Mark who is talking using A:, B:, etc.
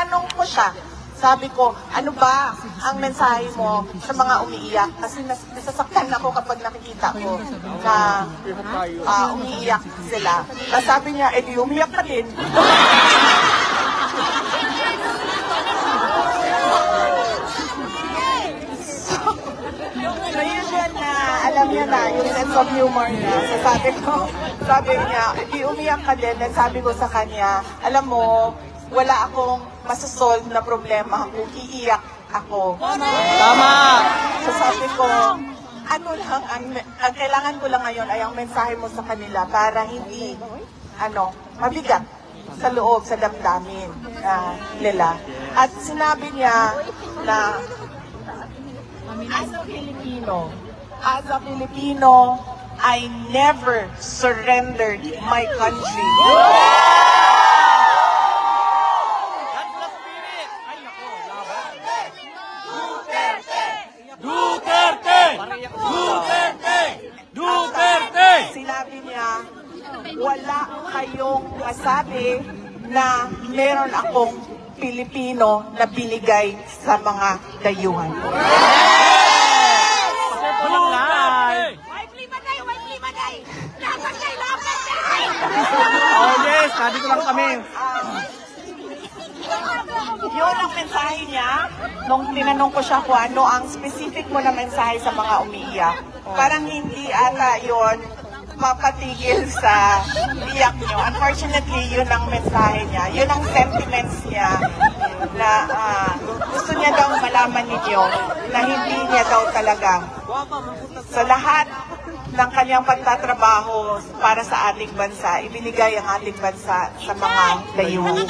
A: tinanong ko siya, sabi ko, ano ba ang mensahe mo sa mga umiiyak? Kasi nasasaktan ako kapag nakikita ko na umiiyak sila. Tapos sabi niya, di umiyak ka din. So yun na, alam niya na, yung sense of humor niya. So sabi niya, di umiyak ka din. Then sabi ko sa kanya, alam mo, wala akong masasolve na problema kung iiyak ako.
B: Tama!
A: So sabi ko, ano lang, ang kailangan ko lang ngayon ay ang mensahe mo sa kanila para hindi, mabigat sa loob, sa damdamin nila. At sinabi niya na, as a Filipino, I never surrendered my country. Sinabi niya, wala kayong masabi na meron akong Pilipino na binigay sa mga dayuhan.
B: Oh yes, sabi ko lang kami.
A: Yun ang mensahe niya nung tinanong ko siya kung ano ang specific mo na mensahe sa mga umiiyak. Parang hindi ata yun mapatigil sa iyak nyo. Unfortunately, yun ang mensahe niya. Yun ang sentiments niya na gusto niya daw malaman ninyo na hindi niya daw talaga sa lahat ng kanyang pagtatrabaho para sa ating bansa, ibinigay ang ating bansa sa mga dayuhan.